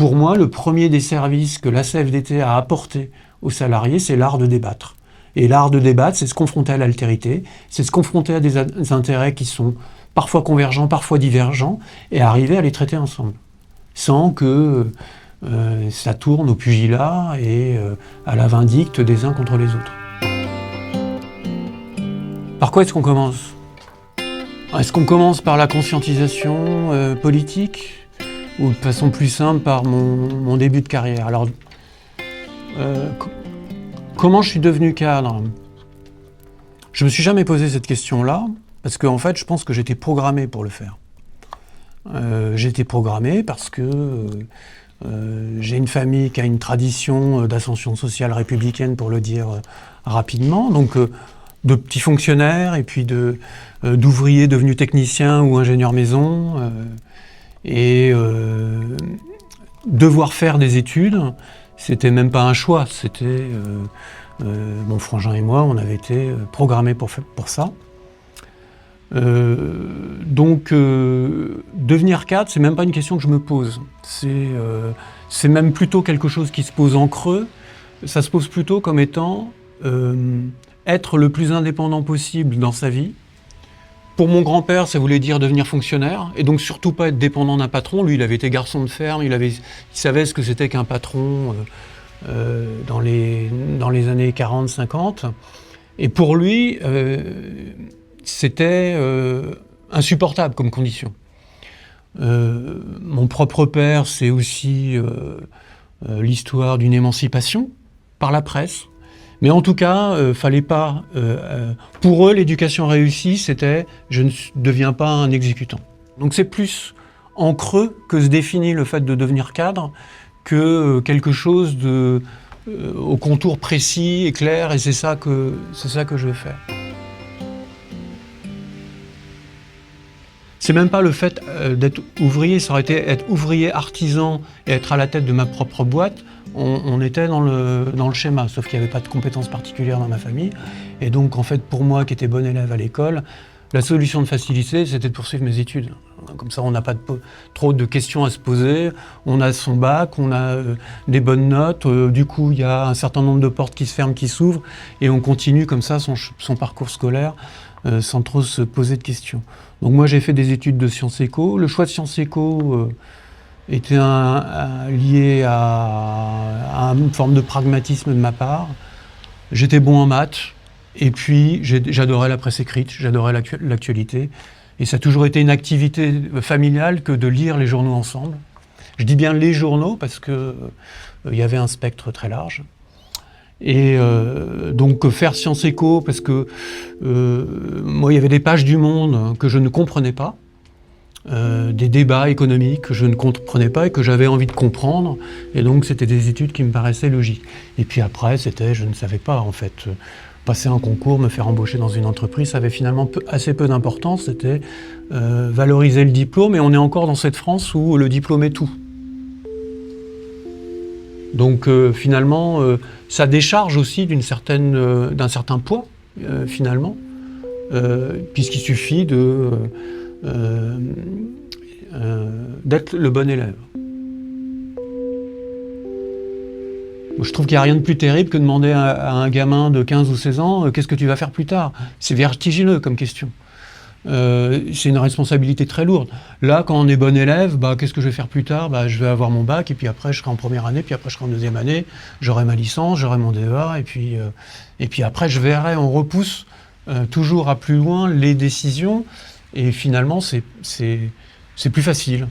pour moi, le premier des services que la CFDT a apporté aux salariés, c'est l'art de débattre. Et l'art de débattre, c'est se confronter à l'altérité, c'est se confronter à des intérêts qui sont parfois convergents, parfois divergents, et arriver à les traiter ensemble, sans que ça tourne au pugilat et à la vindicte des uns contre les autres. Par quoi est-ce qu'on commence ? Est-ce qu'on commence par la conscientisation politique ou de façon plus simple par mon début de carrière ? Alors, comment je suis devenu cadre ? Je me suis jamais posé cette question-là parce qu'en fait, je pense que j'étais programmé pour le faire. J'étais programmé parce que j'ai une famille qui a une tradition d'ascension sociale républicaine, pour le dire rapidement, donc de petits fonctionnaires et puis d'ouvriers devenus techniciens ou ingénieurs maison, et devoir faire des études, c'était même pas un choix, c'était mon frangin et moi, on avait été programmés pour ça. Donc devenir cadre, c'est même pas une question que je me pose. C'est même plutôt quelque chose qui se pose en creux. Ça se pose plutôt comme étant être le plus indépendant possible dans sa vie. Pour mon grand-père, ça voulait dire devenir fonctionnaire, et donc surtout pas être dépendant d'un patron. Lui, il avait été garçon de ferme, il savait ce que c'était qu'un patron dans les années 40-50. Et pour lui, c'était insupportable comme condition. Mon propre père, c'est aussi l'histoire d'une émancipation par la presse. Mais en tout cas, fallait pas. Pour eux, l'éducation réussie, c'était je ne deviens pas un exécutant. Donc c'est plus en creux que se définit le fait de devenir cadre que quelque chose au contour précis et clair. Et c'est ça que je veux faire. C'est même pas le fait d'être ouvrier, ça aurait été être ouvrier artisan et être à la tête de ma propre boîte. On était dans le schéma, sauf qu'il n'y avait pas de compétences particulières dans ma famille. Et donc, en fait, pour moi, qui étais bon élève à l'école, la solution de facilité, c'était de poursuivre mes études. Comme ça, on n'a pas trop de questions à se poser. On a son bac, on a des bonnes notes. Du coup, il y a un certain nombre de portes qui se ferment, qui s'ouvrent. Et on continue comme ça son parcours scolaire sans trop se poser de questions. Donc moi, j'ai fait des études de Sciences Éco. Le choix de Sciences Éco était lié à une forme de pragmatisme de ma part. J'étais bon en maths, et puis j'adorais la presse écrite, j'adorais l'actualité. Et ça a toujours été une activité familiale que de lire les journaux ensemble. Je dis bien les journaux parce que il y avait un spectre très large. Et donc faire Sciences Éco, parce que moi, il y avait des pages du Monde que je ne comprenais pas. Des débats économiques que je ne comprenais pas et que j'avais envie de comprendre, et donc c'était des études qui me paraissaient logiques. Et puis après, je ne savais pas en fait, passer un concours, me faire embaucher dans une entreprise, ça avait finalement assez peu d'importance, c'était valoriser le diplôme, et on est encore dans cette France où le diplôme est tout. Donc finalement, ça décharge aussi d'un certain poids, finalement, puisqu'il suffit d'être le bon élève. Je trouve qu'il n'y a rien de plus terrible que de demander à un gamin de 15 ou 16 ans qu'est-ce que tu vas faire plus tard. C'est vertigineux comme question. C'est une responsabilité très lourde. Là, quand on est bon élève, qu'est-ce que je vais faire plus tard ? Je vais avoir mon bac, et puis après je serai en première année, puis après je serai en deuxième année, j'aurai ma licence, j'aurai mon DEA, et puis après je verrai, on repousse toujours à plus loin les décisions. Et finalement, c'est plus facile.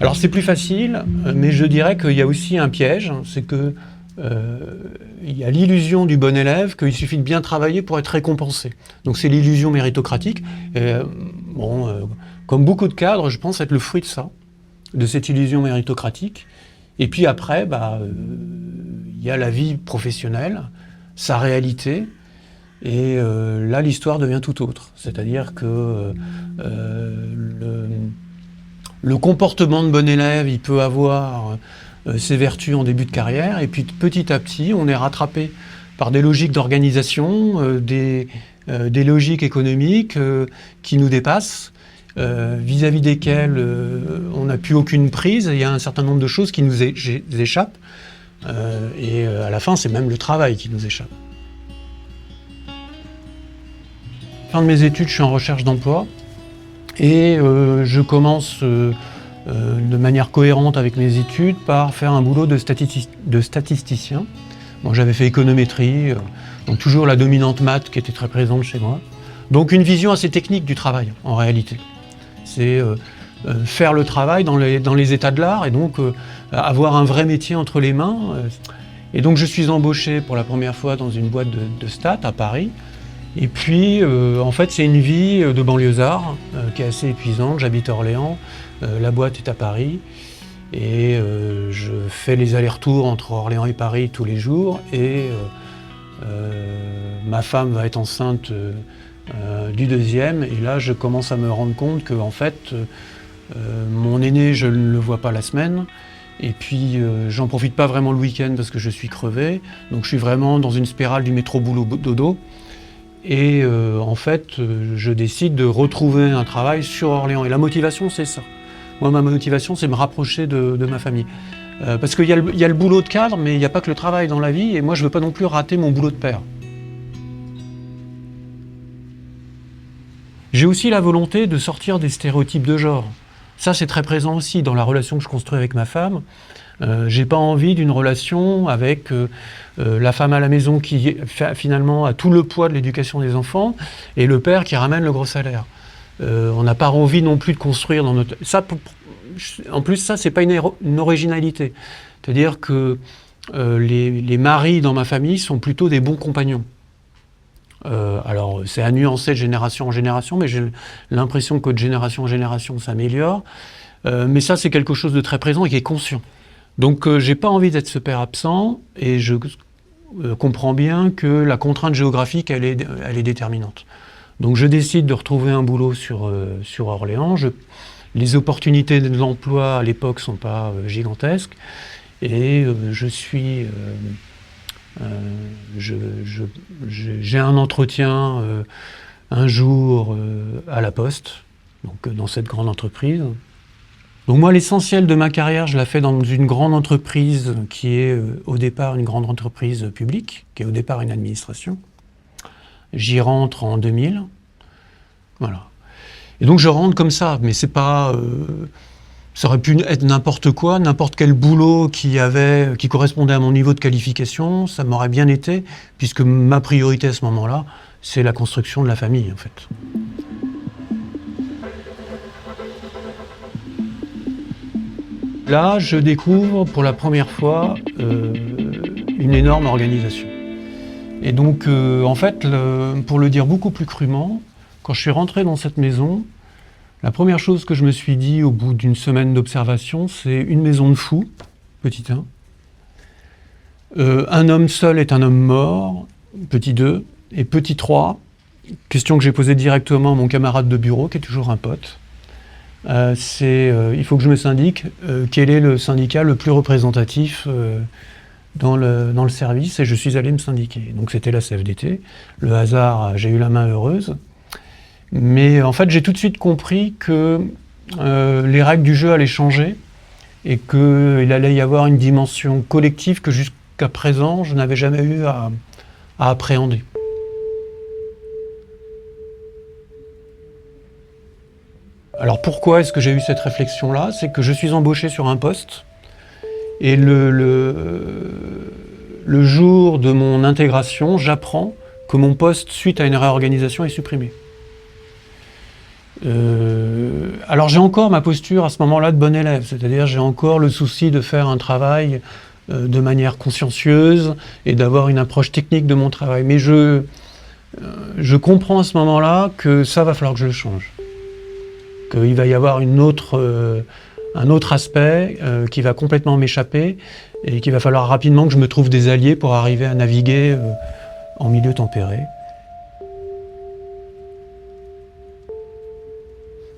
Alors c'est plus facile, mais je dirais qu'il y a aussi un piège, c'est que il y a l'illusion du bon élève qu'il suffit de bien travailler pour être récompensé. Donc c'est l'illusion méritocratique. Comme beaucoup de cadres, je pense être le fruit de ça, de cette illusion méritocratique. Et puis après, il y a la vie professionnelle, sa réalité, et là l'histoire devient tout autre. C'est-à-dire que le comportement de bon élève, il peut avoir ses vertus en début de carrière, et puis petit à petit on est rattrapé par des logiques d'organisation, des logiques économiques qui nous dépassent. vis-à-vis desquels on n'a plus aucune prise. Il y a un certain nombre de choses qui nous échappent. Et à la fin, c'est même le travail qui nous échappe. Fin de mes études, je suis en recherche d'emploi. Et je commence de manière cohérente avec mes études par faire un boulot de statisticien. Bon, j'avais fait économétrie, donc toujours la dominante maths qui était très présente chez moi. Donc une vision assez technique du travail, en réalité. C'est faire le travail dans les états de l'art et donc avoir un vrai métier entre les mains. Et donc je suis embauché pour la première fois dans une boîte de stats à Paris. Et puis, en fait, c'est une vie de banlieusard qui est assez épuisante. J'habite à Orléans, la boîte est à Paris. Et je fais les allers-retours entre Orléans et Paris tous les jours. Et ma femme va être enceinte du deuxième. Et là, je commence à me rendre compte que, en fait, mon aîné, je ne le vois pas la semaine. Et puis, j'en profite pas vraiment le week-end parce que je suis crevé. Donc, je suis vraiment dans une spirale du métro boulot dodo. Et en fait, je décide de retrouver un travail sur Orléans. Et la motivation, c'est ça. Moi, ma motivation, c'est me rapprocher de ma famille. Parce qu'il y a le boulot de cadre, mais il n'y a pas que le travail dans la vie. Et moi, je ne veux pas non plus rater mon boulot de père. J'ai aussi la volonté de sortir des stéréotypes de genre. Ça, c'est très présent aussi dans la relation que je construis avec ma femme. J'ai pas envie d'une relation avec la femme à la maison qui finalement a tout le poids de l'éducation des enfants et le père qui ramène le gros salaire. On n'a pas envie non plus de construire dans notre... Ça, en plus, ça, c'est pas une originalité. C'est-à-dire que les maris dans ma famille sont plutôt des bons compagnons. Alors, c'est à nuancer de génération en génération, mais j'ai l'impression que de génération en génération, ça s'améliore. Mais ça, c'est quelque chose de très présent et qui est conscient. Donc, j'ai pas envie d'être ce père absent et je comprends bien que la contrainte géographique, elle est déterminante. Donc, je décide de retrouver un boulot sur Orléans. Les opportunités de l'emploi à l'époque sont pas gigantesques et j'ai un entretien un jour à la Poste, donc dans cette grande entreprise. Donc moi, l'essentiel de ma carrière, je la fais dans une grande entreprise qui est au départ une grande entreprise publique, qui est au départ une administration. J'y rentre en 2000. Voilà. Et donc je rentre comme ça, mais c'est pas... ça aurait pu être n'importe quoi, n'importe quel boulot qui correspondait à mon niveau de qualification, ça m'aurait bien été, puisque ma priorité à ce moment-là, c'est la construction de la famille, en fait. Là, je découvre pour la première fois une énorme organisation. Et donc, en fait, pour le dire beaucoup plus crûment, quand je suis rentré dans cette maison, la première chose que je me suis dit au bout d'une semaine d'observation, c'est une maison de fous, petit 1. Un homme seul est un homme mort, petit 2. Et petit 3, question que j'ai posée directement à mon camarade de bureau, qui est toujours un pote. Il faut que je me syndique. Quel est le syndicat le plus représentatif dans le service? Et je suis allé me syndiquer. Donc c'était la CFDT. Le hasard, j'ai eu la main heureuse. Mais en fait, j'ai tout de suite compris que les règles du jeu allaient changer et qu'il allait y avoir une dimension collective que jusqu'à présent, je n'avais jamais eu à appréhender. Alors pourquoi est-ce que j'ai eu cette réflexion-là? C'est que je suis embauché sur un poste et le jour de mon intégration, j'apprends que mon poste, suite à une réorganisation, est supprimé. Alors j'ai encore ma posture à ce moment-là de bon élève, c'est-à-dire j'ai encore le souci de faire un travail de manière consciencieuse et d'avoir une approche technique de mon travail. Mais je comprends à ce moment-là que ça va falloir que je le change. Qu'il va y avoir un autre aspect qui va complètement m'échapper et qu'il va falloir rapidement que je me trouve des alliés pour arriver à naviguer en milieu tempéré.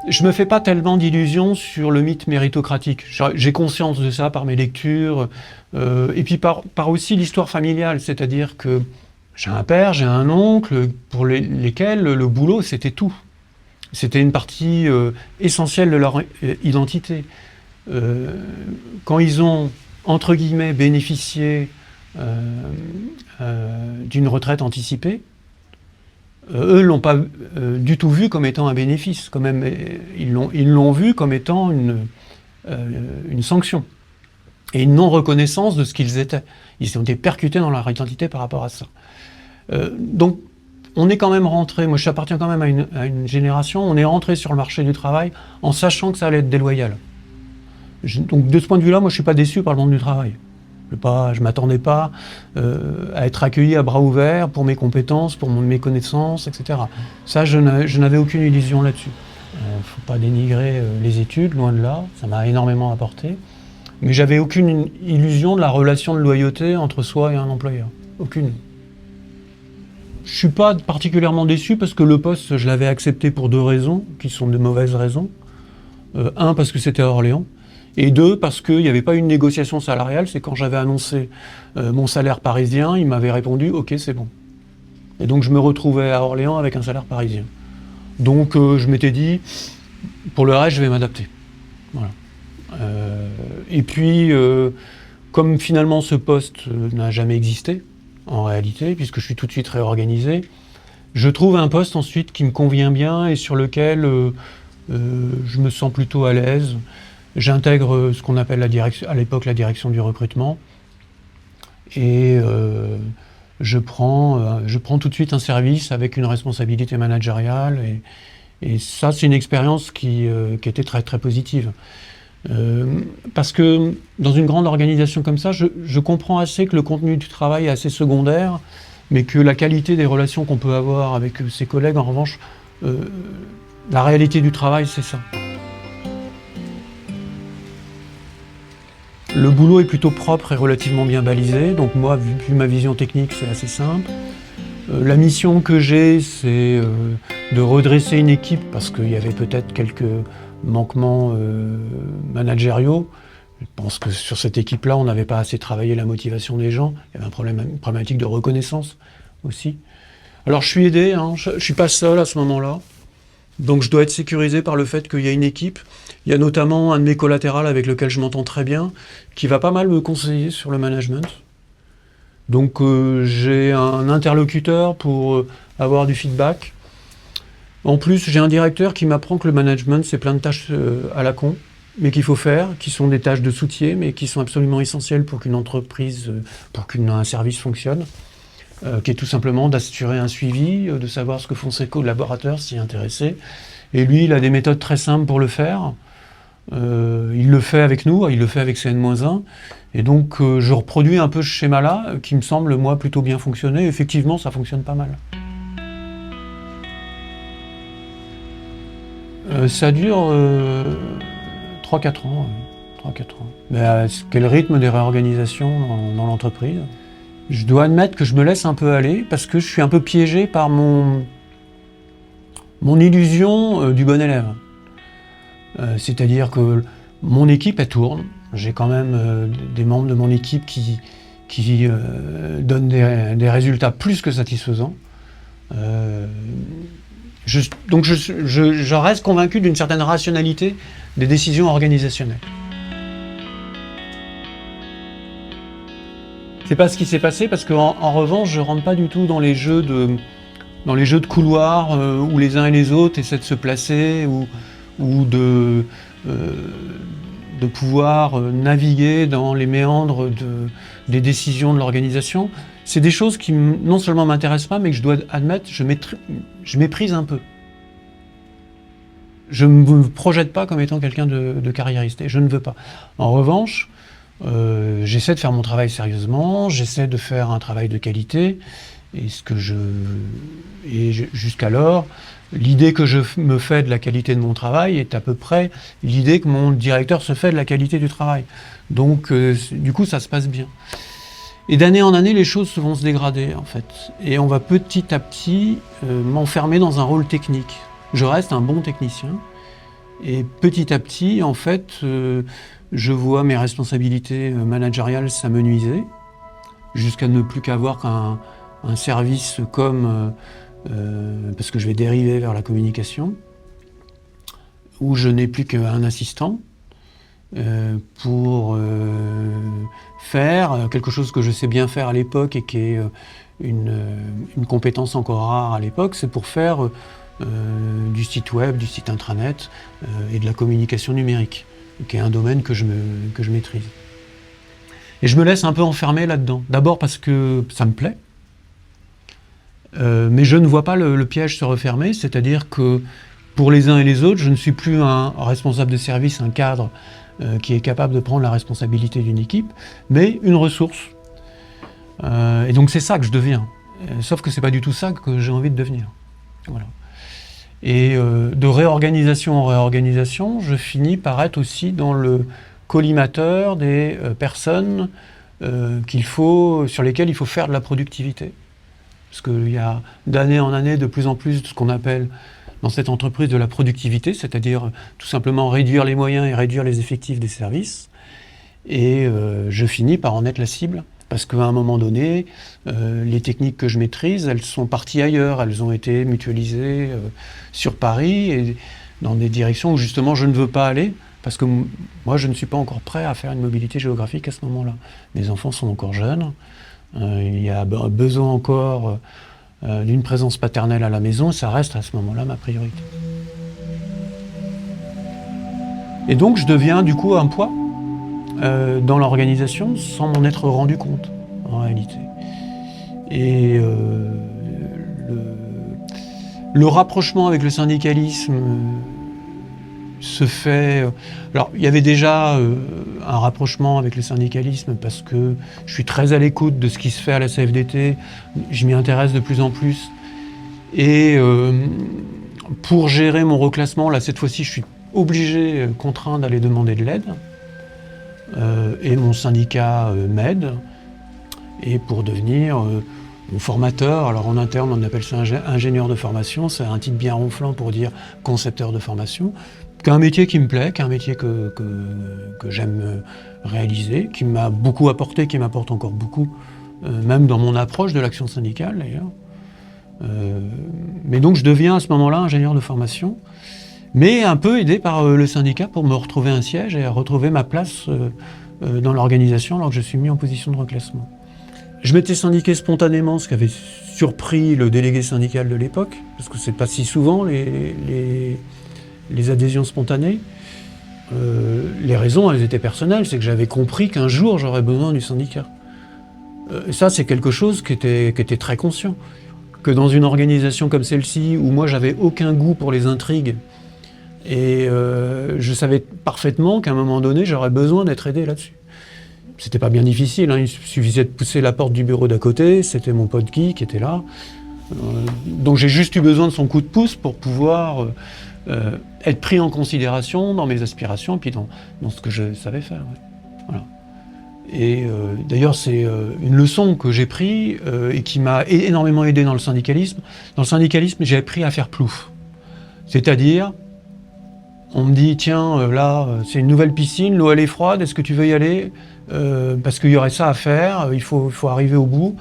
Je me fais pas tellement d'illusions sur le mythe méritocratique. J'ai conscience de ça par mes lectures et puis par aussi l'histoire familiale, c'est-à-dire que j'ai un père, j'ai un oncle pour lesquels le boulot c'était tout. C'était une partie essentielle de leur identité. Quand ils ont, entre guillemets, bénéficié d'une retraite anticipée, eux ne l'ont pas du tout vu comme étant un bénéfice. Quand même, ils l'ont vu comme étant une sanction et une non-reconnaissance de ce qu'ils étaient. Ils ont été percutés dans leur identité par rapport à ça. Donc, on est quand même rentré, moi j'appartiens quand même à une génération, on est rentré sur le marché du travail en sachant que ça allait être déloyal. Donc de ce point de vue-là, moi je ne suis pas déçu par le monde du travail. Je ne m'attendais pas à être accueilli à bras ouverts pour mes compétences, pour mes connaissances, etc. Ça, je n'avais aucune illusion là-dessus. Il ne faut pas dénigrer les études, loin de là, ça m'a énormément apporté. Mais j'avais aucune illusion de la relation de loyauté entre soi et un employeur. Aucune. Je ne suis pas particulièrement déçu parce que le poste, je l'avais accepté pour 2 raisons, qui sont de mauvaises raisons. Un, parce que c'était à Orléans. Et 2, parce qu'il n'y avait pas une négociation salariale. C'est quand j'avais annoncé mon salaire parisien, il m'avait répondu « Ok, c'est bon ». Et donc je me retrouvais à Orléans avec un salaire parisien. Donc je m'étais dit, pour le reste, je vais m'adapter. Voilà. Et puis, comme finalement ce poste n'a jamais existé, en réalité, puisque je suis tout de suite réorganisé, je trouve un poste ensuite qui me convient bien et sur lequel je me sens plutôt à l'aise. J'intègre ce qu'on appelle à l'époque la direction du recrutement et je prends tout de suite un service avec une responsabilité managériale et ça c'est une expérience qui était très très positive. Parce que dans une grande organisation comme ça, je comprends assez que le contenu du travail est assez secondaire, mais que la qualité des relations qu'on peut avoir avec ses collègues, en revanche, la réalité du travail, c'est ça. Le boulot est plutôt propre et relativement bien balisé, donc moi, vu ma vision technique, c'est assez simple. La mission que j'ai, c'est de redresser une équipe, parce qu'il y avait peut-être quelques manquements managériaux. Je pense que sur cette équipe-là, on n'avait pas assez travaillé la motivation des gens. Il y avait une problématique de reconnaissance aussi. Alors je suis aidé, hein, je ne suis pas seul à ce moment-là. Donc je dois être sécurisé par le fait qu'il y a une équipe. Il y a notamment un de mes collatérales avec lequel je m'entends très bien, qui va pas mal me conseiller sur le management. Donc j'ai un interlocuteur pour avoir du feedback. En plus, j'ai un directeur qui m'apprend que le management, c'est plein de tâches à la con, mais qu'il faut faire, qui sont des tâches de soutien, mais qui sont absolument essentielles pour qu'une entreprise, pour qu'un service fonctionne, qui est tout simplement d'assurer un suivi, de savoir ce que font ses collaborateurs, s'y intéresser. Et lui, il a des méthodes très simples pour le faire. Il le fait avec nous, il le fait avec CN-1. Et donc, je reproduis un peu ce schéma-là, qui me semble, moi, plutôt bien fonctionner. Effectivement, ça fonctionne pas mal. Ça dure 3-4 ans. 3-4 ans. Mais quel rythme des réorganisations dans l'entreprise? Je dois admettre que je me laisse un peu aller parce que je suis un peu piégé par mon illusion du bon élève. C'est-à-dire que mon équipe, elle tourne. J'ai quand même des membres de mon équipe qui donnent des résultats plus que satisfaisants. Donc je reste convaincu d'une certaine rationalité des décisions organisationnelles. C'est pas ce qui s'est passé parce qu'en revanche, je rentre pas du tout dans les jeux de couloir où les uns et les autres essaient de se placer ou de pouvoir naviguer dans les méandres des décisions de l'organisation. C'est des choses qui non seulement m'intéressent pas, mais que je dois admettre, je méprise un peu. Je ne me projette pas comme étant quelqu'un de carriériste, et je ne veux pas. En revanche, j'essaie de faire mon travail sérieusement, j'essaie de faire un travail de qualité, et jusqu'alors, l'idée que je me fais de la qualité de mon travail est à peu près l'idée que mon directeur se fait de la qualité du travail. Donc, du coup, ça se passe bien. Et d'année en année, les choses vont se dégrader, en fait. Et on va petit à petit m'enfermer dans un rôle technique. Je reste un bon technicien. Et petit à petit, en fait, je vois mes responsabilités managériales s'amenuiser, jusqu'à ne plus qu'avoir qu'un service parce que je vais dériver vers la communication. où je n'ai plus qu'un assistant pour faire quelque chose que je sais bien faire à l'époque et qui est une compétence encore rare à l'époque, c'est pour faire du site web, du site intranet et de la communication numérique, qui est un domaine que je maîtrise. Et je me laisse un peu enfermer là-dedans. D'abord parce que ça me plaît, mais je ne vois pas le piège se refermer, c'est-à-dire que pour les uns et les autres, je ne suis plus un responsable de service, un cadre qui est capable de prendre la responsabilité d'une équipe, mais une ressource. Et donc c'est ça que je deviens. Sauf que c'est pas du tout ça que j'ai envie de devenir. Voilà. Et de réorganisation en réorganisation, je finis par être aussi dans le collimateur des personnes sur lesquelles il faut faire de la productivité. Parce qu'il y a d'année en année de plus en plus de ce qu'on appelle dans cette entreprise de la productivité, c'est-à-dire tout simplement réduire les moyens et réduire les effectifs des services. Et je finis par en être la cible, parce qu'à un moment donné, les techniques que je maîtrise, elles sont parties ailleurs, elles ont été mutualisées sur Paris, et dans des directions où justement je ne veux pas aller, parce que moi je ne suis pas encore prêt à faire une mobilité géographique à ce moment-là. Mes enfants sont encore jeunes, il y a besoin encore d'une présence paternelle à la maison, ça reste à ce moment-là ma priorité. Et donc je deviens du coup un poids dans l'organisation sans m'en être rendu compte en réalité. Et le rapprochement avec le syndicalisme se fait... Alors il y avait déjà un rapprochement avec le syndicalisme parce que je suis très à l'écoute de ce qui se fait à la CFDT, je m'y intéresse de plus en plus. Et pour gérer mon reclassement, là cette fois-ci je suis obligé, contraint d'aller demander de l'aide. Et mon syndicat m'aide. Et pour devenir mon formateur, alors en interne on appelle ça ingénieur de formation, c'est un titre bien ronflant pour dire concepteur de formation, qu'un métier qui me plaît, qu'un métier que j'aime réaliser, qui m'a beaucoup apporté, qui m'apporte encore beaucoup, même dans mon approche de l'action syndicale d'ailleurs. Mais donc je deviens à ce moment-là ingénieur de formation, mais un peu aidé par le syndicat pour me retrouver un siège et retrouver ma place dans l'organisation alors que je suis mis en position de reclassement. Je m'étais syndiqué spontanément, ce qui avait surpris le délégué syndical de l'époque, parce que c'est pas si souvent les adhésions spontanées. Les raisons, elles étaient personnelles, c'est que j'avais compris qu'un jour j'aurais besoin du syndicat. Ça, c'est quelque chose qui était très conscient. Que dans une organisation comme celle-ci, où moi j'avais aucun goût pour les intrigues, et je savais parfaitement qu'à un moment donné, j'aurais besoin d'être aidé là-dessus. C'était pas bien difficile, hein, il suffisait de pousser la porte du bureau d'à côté, c'était mon pote Guy qui était là. Donc j'ai juste eu besoin de son coup de pouce pour pouvoir être pris en considération dans mes aspirations, puis dans ce que je savais faire. Ouais. Voilà. Et d'ailleurs, c'est une leçon que j'ai prise et qui m'a énormément aidé dans le syndicalisme. Dans le syndicalisme, j'ai appris à faire plouf. C'est-à-dire, on me dit, tiens, là, c'est une nouvelle piscine, l'eau elle est froide, est-ce que tu veux y aller ? Parce qu'il y aurait ça à faire, il faut arriver au bout.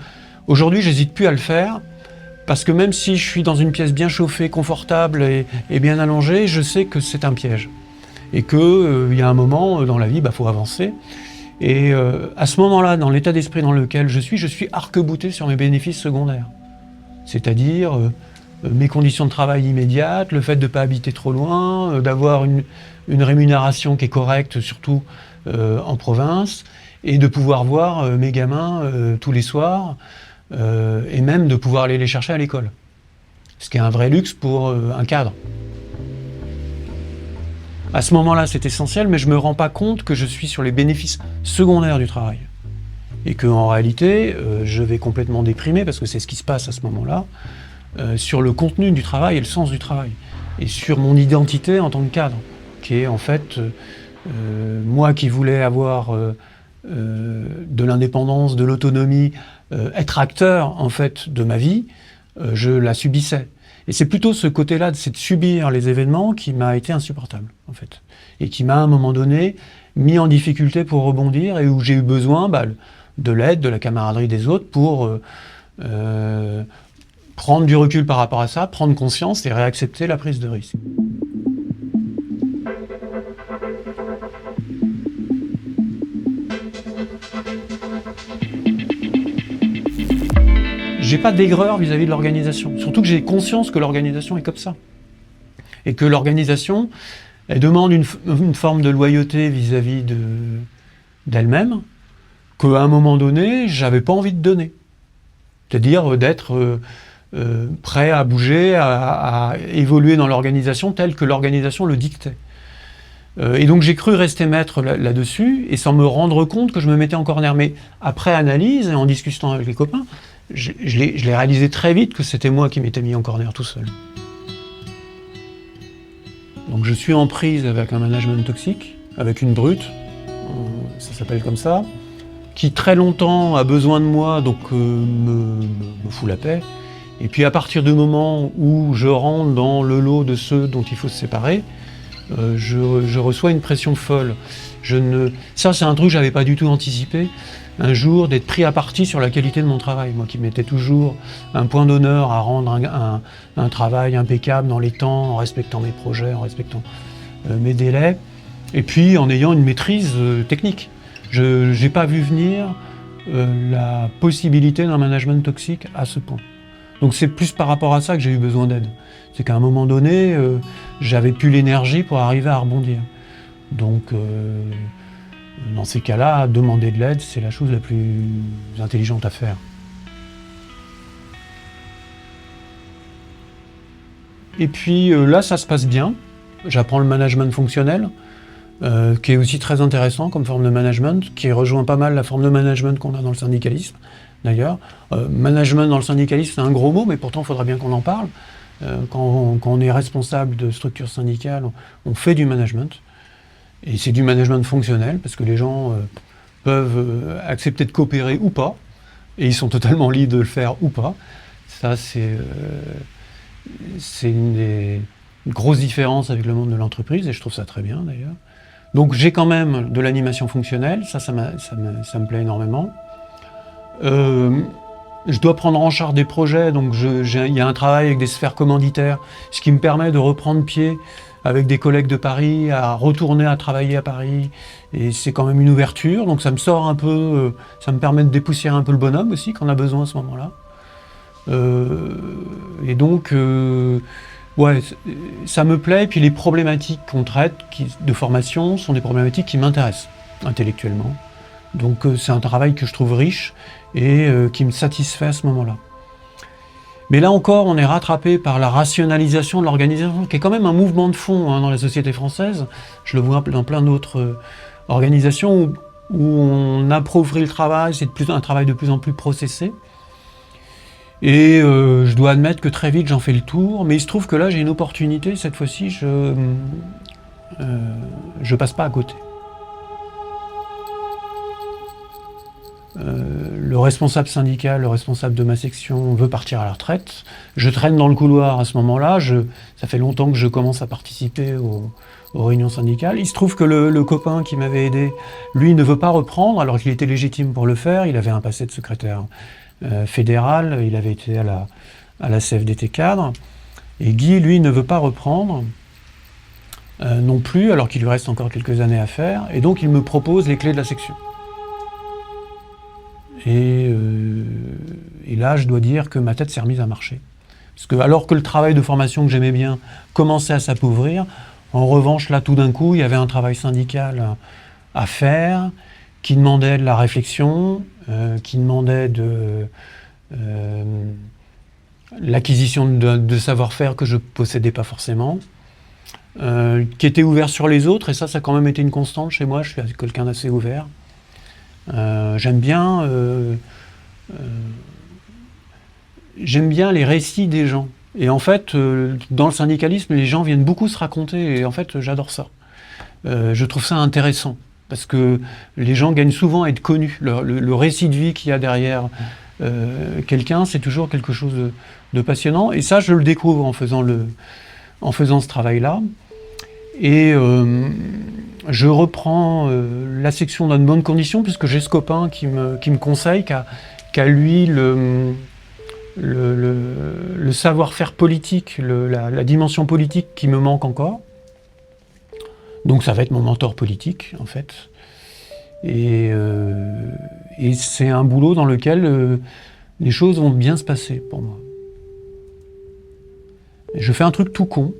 Aujourd'hui, j'hésite plus à le faire, parce que même si je suis dans une pièce bien chauffée, confortable et bien allongée, je sais que c'est un piège. Et qu'il y a un moment dans la vie, faut avancer. Et à ce moment-là, dans l'état d'esprit dans lequel je suis arc-bouté sur mes bénéfices secondaires. C'est-à-dire mes conditions de travail immédiates, le fait de ne pas habiter trop loin, d'avoir une rémunération qui est correcte, surtout en province, et de pouvoir voir mes gamins tous les soirs, et même de pouvoir aller les chercher à l'école. Ce qui est un vrai luxe pour un cadre. À ce moment-là, c'est essentiel, mais je ne me rends pas compte que je suis sur les bénéfices secondaires du travail. Et qu'en réalité, je vais complètement déprimer, parce que c'est ce qui se passe à ce moment-là, sur le contenu du travail et le sens du travail. Et sur mon identité en tant que cadre, qui est en fait, moi qui voulais avoir de l'indépendance, de l'autonomie, être acteur en fait de ma vie, je la subissais. Et c'est plutôt ce côté-là, c'est de subir les événements qui m'a été insupportable, en fait. Et qui m'a, à un moment donné, mis en difficulté pour rebondir et où j'ai eu besoin de l'aide, de la camaraderie des autres pour prendre du recul par rapport à ça, prendre conscience et réaccepter la prise de risque. j'ai pas d'aigreur vis-à-vis de l'organisation. Surtout que j'ai conscience que l'organisation est comme ça. Et que l'organisation, elle demande une forme de loyauté vis-à-vis d'elle-même, qu'à un moment donné, j'avais pas envie de donner. C'est-à-dire d'être prêt à bouger, à évoluer dans l'organisation telle que l'organisation le dictait. Et donc j'ai cru rester maître là-dessus, et sans me rendre compte que je me mettais en corner. Mais après analyse, et en discutant avec les copains, je l'ai réalisé très vite que c'était moi qui m'étais mis en corner tout seul. Donc je suis en prise avec un management toxique, avec une brute, ça s'appelle comme ça, qui très longtemps a besoin de moi, donc me fout la paix. Et puis à partir du moment où je rentre dans le lot de ceux dont il faut se séparer, je reçois une pression folle. Ça, c'est un truc que je n'avais pas du tout anticipé. Un jour, d'être pris à partie sur la qualité de mon travail. Moi qui mettais toujours un point d'honneur à rendre un travail impeccable dans les temps, en respectant mes projets, en respectant mes délais, et puis en ayant une maîtrise technique. Je n'ai pas vu venir la possibilité d'un management toxique à ce point. Donc c'est plus par rapport à ça que j'ai eu besoin d'aide. C'est qu'à un moment donné, j'avais plus l'énergie pour arriver à rebondir. Donc dans ces cas-là, demander de l'aide, c'est la chose la plus intelligente à faire. Et puis là, ça se passe bien. J'apprends le management fonctionnel, qui est aussi très intéressant comme forme de management, qui rejoint pas mal la forme de management qu'on a dans le syndicalisme, d'ailleurs. Management dans le syndicalisme, c'est un gros mot, mais pourtant, il faudra bien qu'on en parle. Quand on est responsable de structures syndicales, on fait du management. Et c'est du management fonctionnel, parce que les gens peuvent accepter de coopérer ou pas, et ils sont totalement libres de le faire ou pas. Ça, c'est une des grosses différences avec le monde de l'entreprise, et je trouve ça très bien d'ailleurs. Donc j'ai quand même de l'animation fonctionnelle, ça me plaît énormément. Je dois prendre en charge des projets, donc il y a un travail avec des sphères commanditaires, ce qui me permet de reprendre pied avec des collègues de Paris, à retourner à travailler à Paris, et c'est quand même une ouverture, donc ça me sort un peu, ça me permet de dépoussiérer un peu le bonhomme aussi, quand on a besoin à ce moment-là. Et donc, ouais, ça me plaît, et puis les problématiques qu'on traite de formation sont des problématiques qui m'intéressent intellectuellement. Donc c'est un travail que je trouve riche et qui me satisfait à ce moment-là. Mais là encore, on est rattrapé par la rationalisation de l'organisation, qui est quand même un mouvement de fond dans la société française. Je le vois dans plein d'autres organisations où on appauvrit le travail, c'est un travail de plus en plus processé. Et je dois admettre que très vite j'en fais le tour, mais il se trouve que là j'ai une opportunité, cette fois-ci je passe pas à côté. Le responsable syndical, le responsable de ma section veut partir à la retraite. Je traîne dans le couloir à ce moment-là. Ça fait longtemps que je commence à participer aux réunions syndicales. Il se trouve que le copain qui m'avait aidé, lui, ne veut pas reprendre, alors qu'il était légitime pour le faire. Il avait un passé de secrétaire fédéral, il avait été à la CFDT cadre. Et Guy, lui, ne veut pas reprendre non plus, alors qu'il lui reste encore quelques années à faire. Et donc, il me propose les clés de la section. Et là, je dois dire que ma tête s'est remise à marcher. Parce que, alors que le travail de formation que j'aimais bien commençait à s'appauvrir, en revanche, là, tout d'un coup, il y avait un travail syndical à faire qui demandait de la réflexion, qui demandait l'acquisition de savoir-faire que je ne possédais pas forcément, qui était ouvert sur les autres, et ça a quand même été une constante chez moi. Je suis quelqu'un d'assez ouvert. J'aime bien les récits des gens. Et en fait, dans le syndicalisme, les gens viennent beaucoup se raconter, et en fait, j'adore ça. Je trouve ça intéressant, parce que les gens gagnent souvent à être connus. Le récit de vie qu'il y a derrière quelqu'un, c'est toujours quelque chose de passionnant. Et ça, je le découvre en faisant ce travail-là. Et je reprends la section dans de bonnes conditions, puisque j'ai ce copain qui me conseille qu'à lui le savoir-faire politique, la dimension politique qui me manque encore. Donc ça va être mon mentor politique, en fait. Et c'est un boulot dans lequel les choses vont bien se passer pour moi. Et je fais un truc tout con.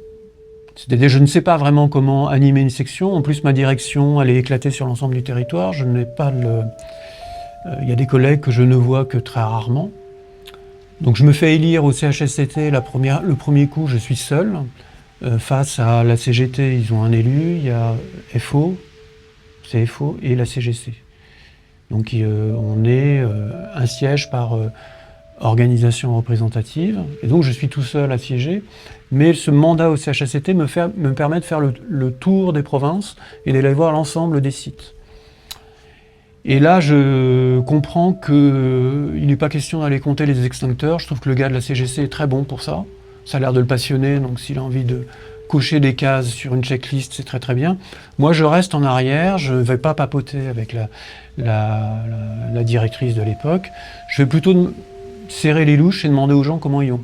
C'est-à-dire, je ne sais pas vraiment comment animer une section. En plus, ma direction, elle est éclatée sur l'ensemble du territoire. Je n'ai pas il y a des collègues que je ne vois que très rarement. Donc, je me fais élire au CHSCT le premier coup, je suis seul. Face à la CGT, ils ont un élu. Il y a FO, CFO et la CGC. Donc, on est un siège par organisation représentative. Et donc, je suis tout seul à siéger. Mais ce mandat au CHSCT me permet de faire le tour des provinces et d'aller voir l'ensemble des sites. Et là, je comprends qu'il n'est pas question d'aller compter les extincteurs. Je trouve que le gars de la CGC est très bon pour ça. Ça a l'air de le passionner, donc s'il a envie de cocher des cases sur une checklist, c'est très très bien. Moi, je reste en arrière, je ne vais pas papoter avec la directrice de l'époque. Je vais plutôt serrer les louches et demander aux gens comment ils ont.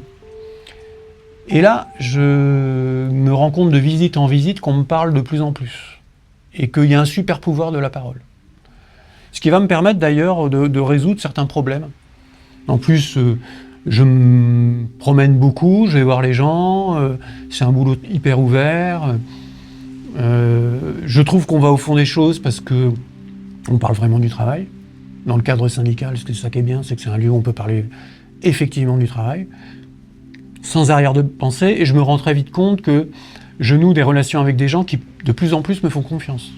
Et là, je me rends compte de visite en visite qu'on me parle de plus en plus. Et qu'il y a un super pouvoir de la parole. Ce qui va me permettre d'ailleurs de résoudre certains problèmes. En plus, je me promène beaucoup, je vais voir les gens, c'est un boulot hyper ouvert. Je trouve qu'on va au fond des choses parce qu'on parle vraiment du travail. Dans le cadre syndical, c'est ça qui est bien, c'est que c'est un lieu où on peut parler effectivement du travail, sans arrière-pensée, et je me rends très vite compte que je noue des relations avec des gens qui, de plus en plus, me font confiance.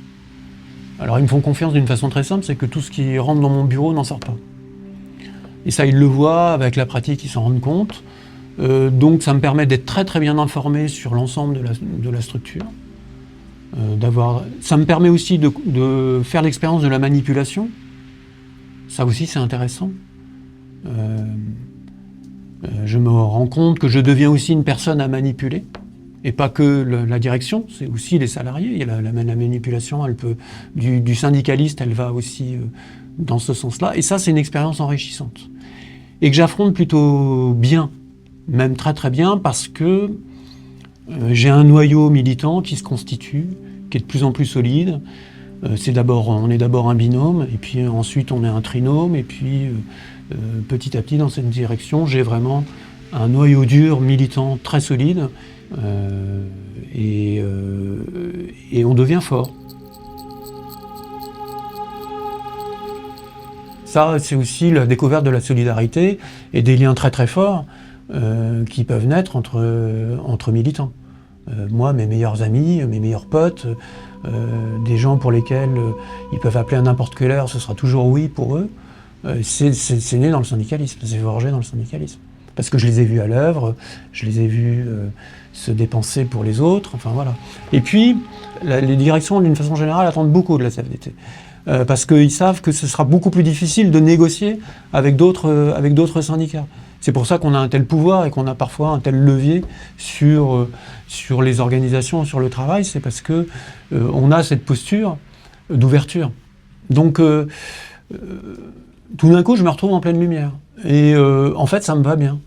Alors, ils me font confiance d'une façon très simple, c'est que tout ce qui rentre dans mon bureau n'en sort pas. Et ça, ils le voient, avec la pratique, ils s'en rendent compte. Donc, ça me permet d'être très très bien informé sur l'ensemble de la structure. Ça me permet aussi de faire l'expérience de la manipulation. Ça aussi, c'est intéressant. Je me rends compte que je deviens aussi une personne à manipuler, et pas que la direction, c'est aussi les salariés. Il y a la manipulation, elle peut, du syndicaliste, elle va aussi dans ce sens-là. Et ça, c'est une expérience enrichissante. Et que j'affronte plutôt bien, même très très bien, parce que j'ai un noyau militant qui se constitue, qui est de plus en plus solide. On est d'abord un binôme, et puis ensuite on est un trinôme, et puis petit à petit dans cette direction, j'ai vraiment un noyau dur militant très solide, et on devient fort. Ça, c'est aussi la découverte de la solidarité et des liens très très forts qui peuvent naître entre militants. Moi, mes meilleurs amis, mes meilleurs potes, des gens pour lesquels ils peuvent appeler à n'importe quelle heure, ce sera toujours oui pour eux, c'est né dans le syndicalisme, c'est forgé dans le syndicalisme. Parce que je les ai vus à l'œuvre, je les ai vus se dépenser pour les autres, enfin voilà. Et puis, les directions, d'une façon générale, attendent beaucoup de la CFDT. Parce qu'ils savent que ce sera beaucoup plus difficile de négocier avec d'autres syndicats. C'est pour ça qu'on a un tel pouvoir et qu'on a parfois un tel levier sur les organisations, sur le travail, c'est parce que on a cette posture d'ouverture. Donc, tout d'un coup, je me retrouve en pleine lumière. Et en fait, ça me va bien.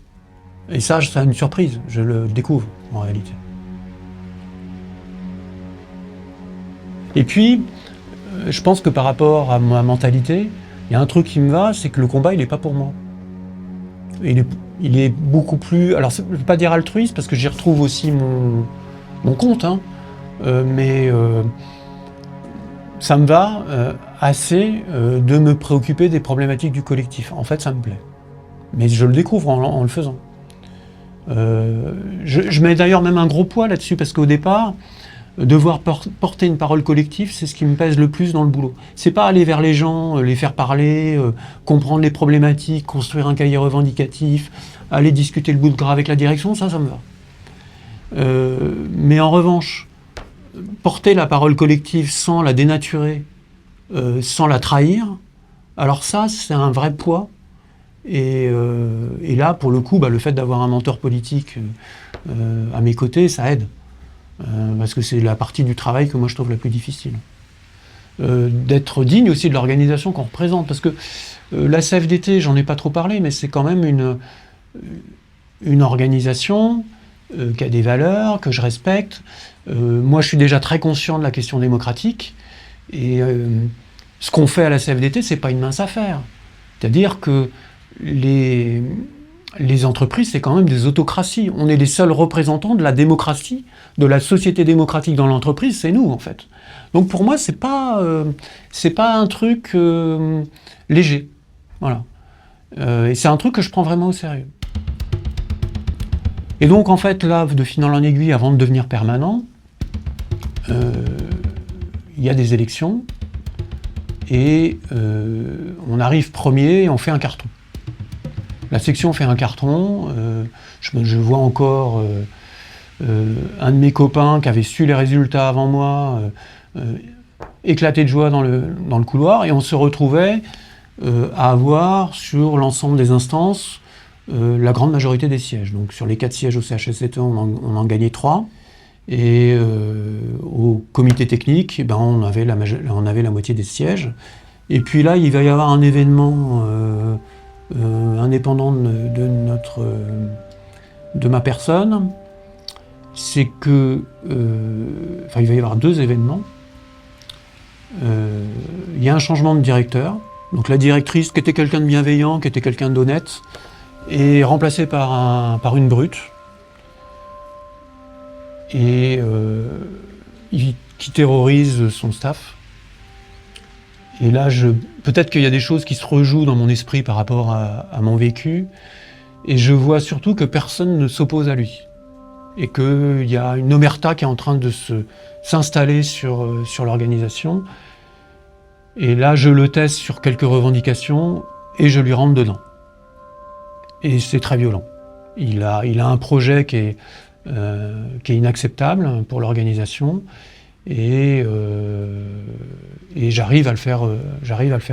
Et ça, c'est une surprise, je le découvre en réalité. Et puis, je pense que par rapport à ma mentalité, il y a un truc qui me va, c'est que le combat, il n'est pas pour moi. Il est beaucoup plus... Alors, je ne veux pas dire altruiste, parce que j'y retrouve aussi mon compte, hein, mais ça me va assez de me préoccuper des problématiques du collectif. En fait, ça me plaît. Mais je le découvre en le faisant. Je mets d'ailleurs même un gros poids là-dessus, parce qu'au départ, devoir porter une parole collective, c'est ce qui me pèse le plus dans le boulot. C'est pas aller vers les gens, les faire parler, comprendre les problématiques, construire un cahier revendicatif, aller discuter le bout de gras avec la direction, ça me va. Mais en revanche, porter la parole collective sans la dénaturer, sans la trahir, alors ça, c'est un vrai poids. Et là, pour le coup, le fait d'avoir un mentor politique à mes côtés, ça aide. Parce que c'est la partie du travail que moi je trouve la plus difficile. D'être digne aussi de l'organisation qu'on représente. Parce que la CFDT, j'en ai pas trop parlé, mais c'est quand même une organisation qui a des valeurs, que je respecte. Moi, je suis déjà très conscient de la question démocratique. Et ce qu'on fait à la CFDT, c'est pas une mince affaire. C'est-à-dire que les entreprises, c'est quand même des autocraties. On est les seuls représentants de la démocratie, de la société démocratique dans l'entreprise, c'est nous en fait. Donc pour moi, c'est pas un truc léger. Voilà. Et c'est un truc que je prends vraiment au sérieux. Et donc en fait, là, de fil en aiguille, avant de devenir permanent, il y a des élections et on arrive premier et on fait un carton. La section fait un carton, je vois encore un de mes copains qui avait su les résultats avant moi éclater de joie dans le couloir, et on se retrouvait à avoir sur l'ensemble des instances la grande majorité des sièges. Donc sur les 4 sièges au CHSCT, on en gagnait 3, et au comité technique, ben, on avait la moitié des sièges. Et puis là, il va y avoir un événement indépendant de ma personne, c'est que, il va y avoir 2 événements. Il y a un changement de directeur. Donc la directrice, qui était quelqu'un de bienveillant, qui était quelqu'un d'honnête, est remplacée par une brute. Et qui terrorise son staff. Et là, peut-être qu'il y a des choses qui se rejouent dans mon esprit par rapport à mon vécu, et je vois surtout que personne ne s'oppose à lui, et qu'il y a une omerta qui est en train de s'installer sur l'organisation. Et là, je le teste sur quelques revendications, et je lui rentre dedans. Et c'est très violent. Il a un projet qui est inacceptable pour l'organisation, et j'arrive à le faire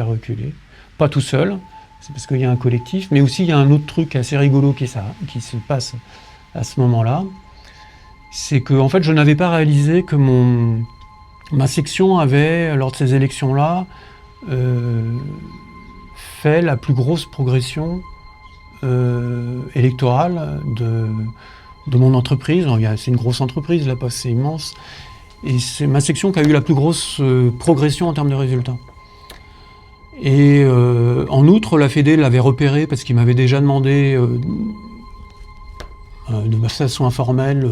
reculer. Pas tout seul, c'est parce qu'il y a un collectif, mais aussi il y a un autre truc assez rigolo qui se passe à ce moment-là. C'est que en fait, je n'avais pas réalisé que ma section avait, lors de ces élections-là, fait la plus grosse progression électorale de mon entreprise. C'est une grosse entreprise, La Poste, c'est immense. Et c'est ma section qui a eu la plus grosse progression en termes de résultats. Et en outre, la Fédé l'avait repéré parce qu'il m'avait déjà demandé de façon informelle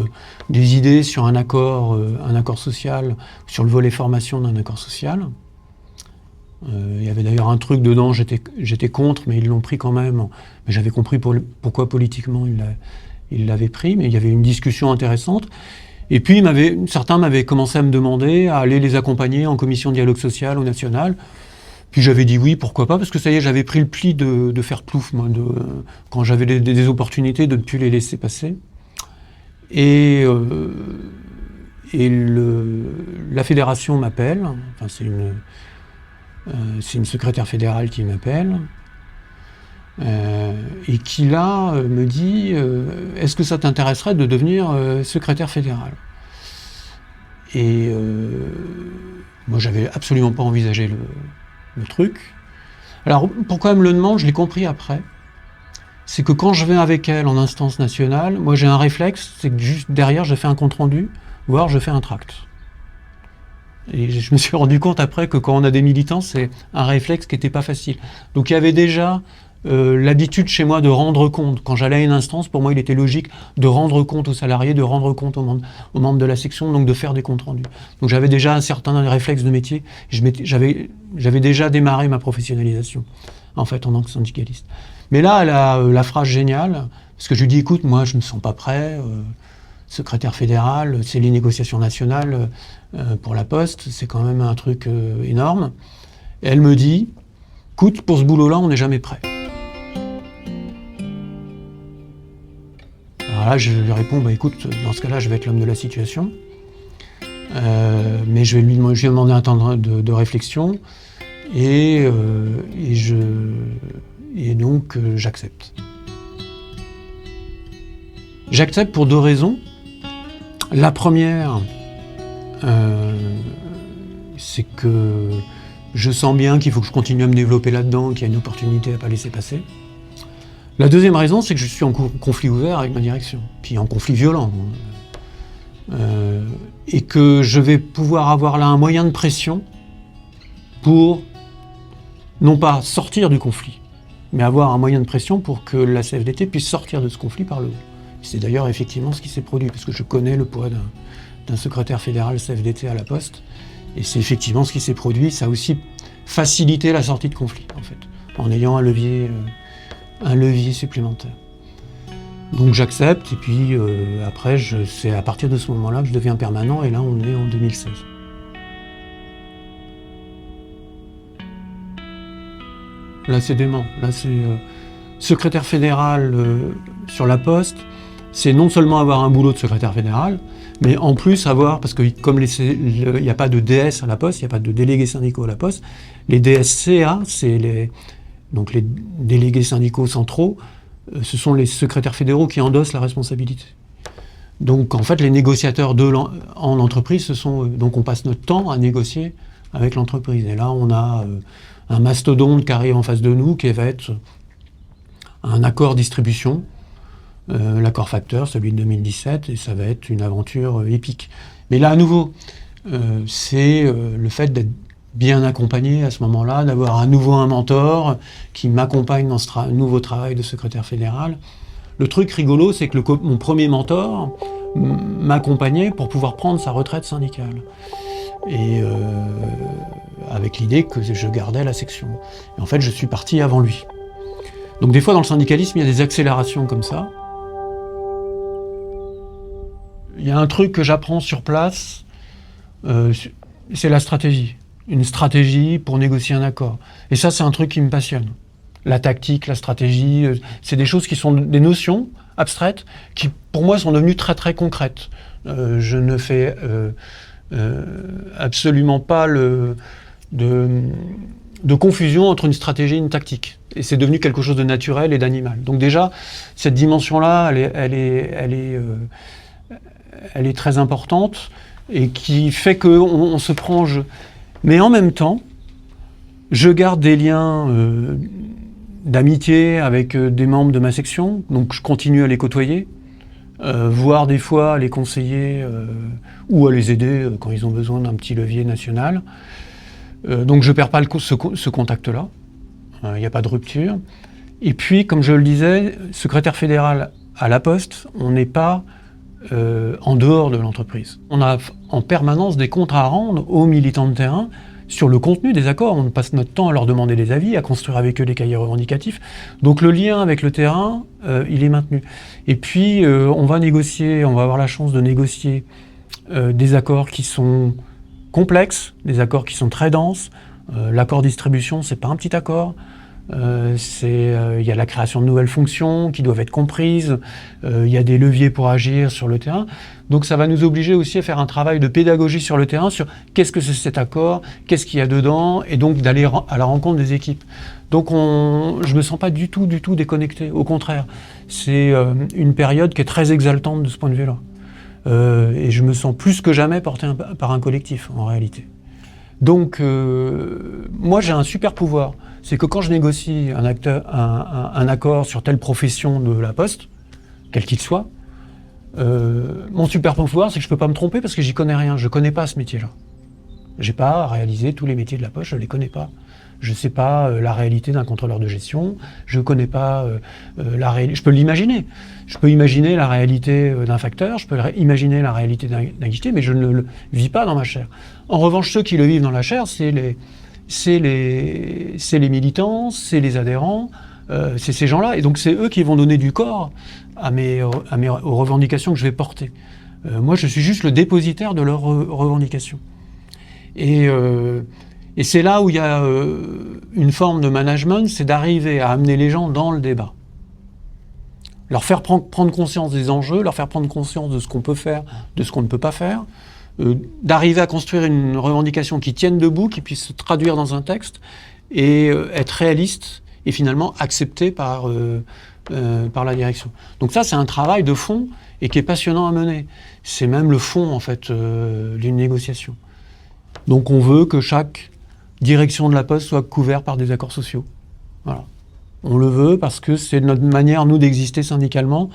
des idées sur un accord social, sur le volet formation d'un accord social. Il y avait d'ailleurs un truc dedans, j'étais contre, mais ils l'ont pris quand même. Mais j'avais compris pourquoi politiquement ils l'avaient pris, mais il y avait une discussion intéressante. Et puis certains m'avaient commencé à me demander à aller les accompagner en commission de dialogue social au national. Puis j'avais dit oui, pourquoi pas, parce que ça y est, j'avais pris le pli de faire plouf, moi, quand j'avais des opportunités, de ne plus les laisser passer. Et la fédération m'appelle, enfin c'est une secrétaire fédérale qui m'appelle, et qui là me dit est-ce que ça t'intéresserait de devenir secrétaire fédéral? Et moi j'avais absolument pas envisagé le truc. Alors pourquoi elle me le demande, je l'ai compris après. C'est que quand je vais avec elle en instance nationale, moi j'ai un réflexe, c'est que juste derrière je fais un compte-rendu, voire je fais un tract. Et je me suis rendu compte après que quand on a des militants, c'est un réflexe qui n'était pas facile. Donc il y avait déjà l'habitude chez moi de rendre compte. Quand j'allais à une instance, pour moi il était logique de rendre compte aux salariés, de rendre compte aux membres de la section, donc de faire des comptes rendus. Donc j'avais déjà un certain réflexe de métier. J'avais déjà démarré ma professionnalisation, en fait, en tant que syndicaliste. Mais là, elle a la phrase géniale, parce que je lui dis, écoute, moi je ne me sens pas prêt, secrétaire fédéral, c'est les négociations nationales pour la Poste, c'est quand même un truc énorme. Et elle me dit, écoute, pour ce boulot-là, on n'est jamais prêt. Alors là, je lui réponds, bah écoute, dans ce cas-là, je vais être l'homme de la situation, mais je vais lui demander un temps de réflexion, et donc j'accepte. J'accepte pour 2 raisons. La première, c'est que je sens bien qu'il faut que je continue à me développer là-dedans, qu'il y a une opportunité à ne pas laisser passer. La deuxième raison, c'est que je suis en conflit ouvert avec ma direction, puis en conflit violent. Et que je vais pouvoir avoir là un moyen de pression pour, non pas sortir du conflit, mais avoir un moyen de pression pour que la CFDT puisse sortir de ce conflit par le haut. C'est d'ailleurs effectivement ce qui s'est produit, parce que je connais le poids d'un secrétaire fédéral CFDT à la Poste, et c'est effectivement ce qui s'est produit. Ça a aussi facilité la sortie de conflit, en fait, en ayant un levier supplémentaire. Donc j'accepte, et puis après, c'est à partir de ce moment-là que je deviens permanent, et là on est en 2016. Là c'est dément, là c'est secrétaire fédéral sur la Poste, c'est non seulement avoir un boulot de secrétaire fédéral, mais en plus avoir, parce que comme il n'y a pas de DS à la Poste, il n'y a pas de délégués syndicaux à la Poste, les DSCA, c'est donc les délégués syndicaux centraux, ce sont les secrétaires fédéraux qui endossent la responsabilité. Donc en fait les négociateurs en entreprise, donc on passe notre temps à négocier avec l'entreprise. Et là on a un mastodonte qui arrive en face de nous, qui va être un accord distribution, l'accord facteur, celui de 2017, et ça va être une aventure épique. Mais là, à nouveau, c'est le fait d'être bien accompagné à ce moment-là, d'avoir à nouveau un mentor qui m'accompagne dans ce nouveau travail de secrétaire fédéral. Le truc rigolo, c'est que mon premier mentor m'accompagnait pour pouvoir prendre sa retraite syndicale. Et avec l'idée que je gardais la section. Et en fait, je suis parti avant lui. Donc des fois, dans le syndicalisme, il y a des accélérations comme ça. Il y a un truc que j'apprends sur place, c'est la stratégie. Une stratégie pour négocier un accord. Et ça, c'est un truc qui me passionne. La tactique, la stratégie, c'est des choses qui sont des notions abstraites qui, pour moi, sont devenues très très concrètes. Je ne fais absolument pas de confusion entre une stratégie et une tactique. Et c'est devenu quelque chose de naturel et d'animal. Donc déjà, cette dimension-là, elle est très importante et qui fait qu'on se prend en jeu. Mais en même temps, je garde des liens d'amitié avec des membres de ma section, donc je continue à les côtoyer, voire des fois à les conseiller ou à les aider quand ils ont besoin d'un petit levier national. Donc je ne perds pas ce contact-là, il n'y a pas de rupture. Et puis, comme je le disais, secrétaire fédéral à la Poste, on n'est pas en dehors de l'entreprise. On a en permanence des comptes à rendre aux militants de terrain sur le contenu des accords. On passe notre temps à leur demander des avis, à construire avec eux des cahiers revendicatifs. Donc le lien avec le terrain, il est maintenu. Et puis, on va avoir la chance de négocier des accords qui sont complexes, des accords qui sont très denses. L'accord distribution, c'est pas un petit accord. Il y a la création de nouvelles fonctions qui doivent être comprises, il y a des leviers pour agir sur le terrain. Donc ça va nous obliger aussi à faire un travail de pédagogie sur le terrain, sur qu'est-ce que c'est cet accord, qu'est-ce qu'il y a dedans, et donc d'aller à la rencontre des équipes. Donc je me sens pas du tout déconnecté, au contraire. C'est une période qui est très exaltante de ce point de vue-là. Et je me sens plus que jamais porté par un collectif, en réalité. Donc moi j'ai un super pouvoir. C'est que quand je négocie un accord sur telle profession de la Poste, quel qu'il soit, mon super pouvoir, c'est que je ne peux pas me tromper parce que j'y connais rien. Je ne connais pas ce métier-là. Je n'ai pas réalisé tous les métiers de la Poste, je ne les connais pas. Je ne sais pas la réalité d'un contrôleur de gestion, je ne connais pas la réalité. Je peux l'imaginer. Je peux imaginer la réalité d'un facteur, je peux imaginer la réalité d'un guichetier, mais je ne le vis pas dans ma chair. En revanche, ceux qui le vivent dans la chair, c'est les militants, c'est les adhérents, c'est ces gens-là. Et donc c'est eux qui vont donner du corps aux revendications que je vais porter. Moi, je suis juste le dépositaire de leurs revendications. Et c'est là où il y a une forme de management, c'est d'arriver à amener les gens dans le débat. Leur faire prendre conscience des enjeux, leur faire prendre conscience de ce qu'on peut faire, de ce qu'on ne peut pas faire, d'arriver à construire une revendication qui tienne debout, qui puisse se traduire dans un texte et être réaliste et finalement accepté par la direction. Donc ça, c'est un travail de fond et qui est passionnant à mener. C'est même le fond, en fait, d'une négociation. Donc on veut que chaque direction de la Poste soit couverte par des accords sociaux. Voilà. On le veut parce que c'est notre manière, nous, d'exister syndicalement,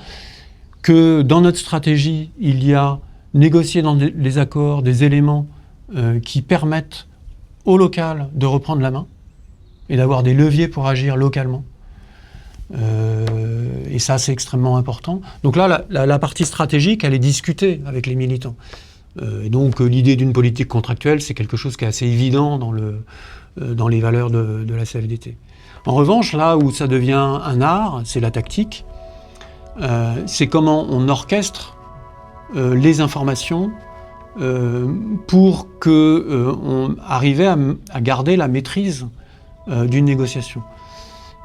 que dans notre stratégie, il y a négocier dans les accords des éléments qui permettent au local de reprendre la main et d'avoir des leviers pour agir localement. Et ça, c'est extrêmement important. Donc là, la partie stratégique, elle est discutée avec les militants. Et donc l'idée d'une politique contractuelle, c'est quelque chose qui est assez évident dans les valeurs de la CFDT. En revanche, là où ça devient un art, c'est la tactique. C'est comment on orchestre les informations pour on arrive à garder la maîtrise d'une négociation.